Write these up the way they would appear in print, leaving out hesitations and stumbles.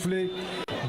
camouflés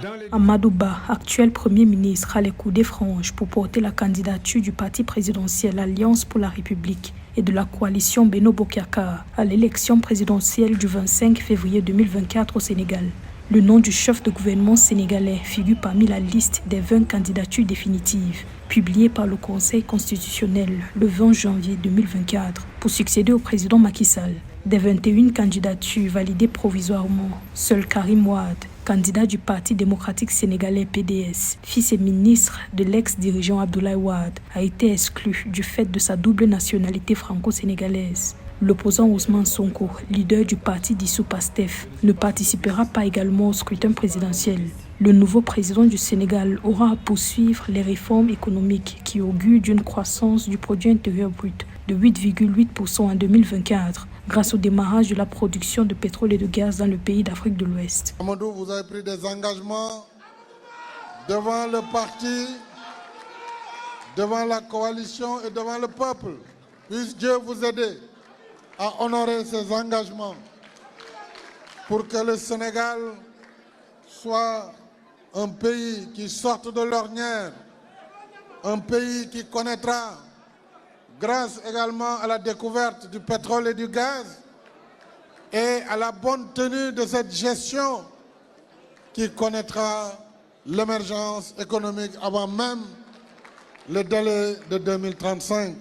dans les... Amadou Ba, actuel Premier ministre, a les coudées franches pour porter la candidature du parti présidentiel Alliance pour la République et de la coalition Benno Bokk Yakaar à l'élection présidentielle du 25 février 2024 au Sénégal. Le nom du chef de gouvernement sénégalais figure parmi la liste des 20 candidatures définitives publiées par le Conseil constitutionnel le 20 janvier 2024 pour succéder au président Macky Sall. Des 21 candidatures validées provisoirement, seul Karim Wade, candidat du Parti démocratique sénégalais PDS, fils et ministre de l'ex-dirigeant Abdoulaye Wade, a été exclu du fait de sa double nationalité franco-sénégalaise. L'opposant Ousmane Sonko, leader du parti dissous PASTEF, ne participera pas également au scrutin présidentiel. Le nouveau président du Sénégal aura à poursuivre les réformes économiques qui augurent d'une croissance du produit intérieur brut de 8,8% en 2024 grâce au démarrage de la production de pétrole et de gaz dans le pays d'Afrique de l'Ouest. Amadou, vous avez pris des engagements devant le parti, devant la coalition et devant le peuple. Puisse Dieu vous aider à honorer ces engagements pour que le Sénégal soit un pays qui sorte de l'ornière, un pays qui connaîtra, grâce également à la découverte du pétrole et du gaz et à la bonne tenue de cette gestion, qui connaîtra l'émergence économique avant même le délai de 2035.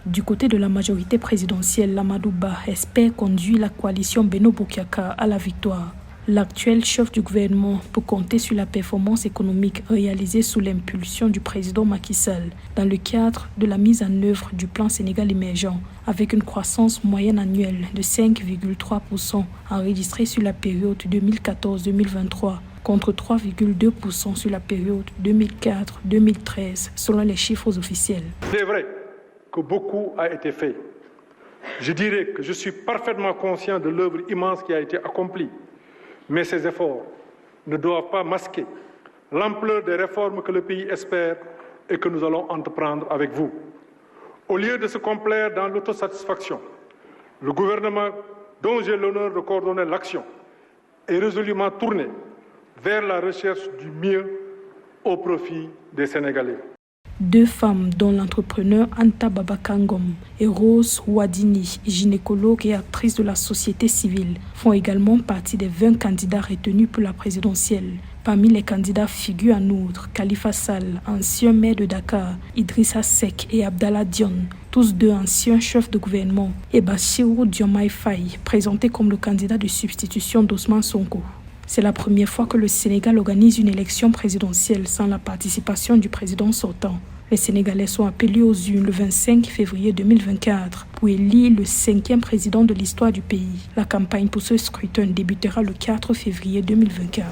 Du côté de la majorité présidentielle, Amadou Ba espère conduire la coalition Benno Bokk Yakaar à la victoire. L'actuel chef du gouvernement peut compter sur la performance économique réalisée sous l'impulsion du président Macky Sall dans le cadre de la mise en œuvre du plan Sénégal émergent, avec une croissance moyenne annuelle de 5,3% enregistrée sur la période 2014-2023 contre 3,2% sur la période 2004-2013 selon les chiffres officiels. C'est vrai que beaucoup a été fait. Je dirais que je suis parfaitement conscient de l'œuvre immense qui a été accomplie. Mais ces efforts ne doivent pas masquer l'ampleur des réformes que le pays espère et que nous allons entreprendre avec vous. Au lieu de se complaire dans l'autosatisfaction, le gouvernement dont j'ai l'honneur de coordonner l'action est résolument tourné vers la recherche du mieux au profit des Sénégalais. Deux femmes, dont l'entrepreneur Anta Babakangom et Rose Wadini, gynécologue et actrice de la société civile, font également partie des 20 candidats retenus pour la présidentielle. Parmi les candidats figurent en outre Khalifa Sall, ancien maire de Dakar, Idrissa Seck et Abdallah Dionne, tous deux anciens chefs de gouvernement, et Bassirou Diomaye Faye, présenté comme le candidat de substitution d'Ousmane Sonko. C'est la première fois que le Sénégal organise une élection présidentielle sans la participation du président sortant. Les Sénégalais sont appelés aux urnes le 25 février 2024 pour élire le 5e président de l'histoire du pays. La campagne pour ce scrutin débutera le 4 février 2024.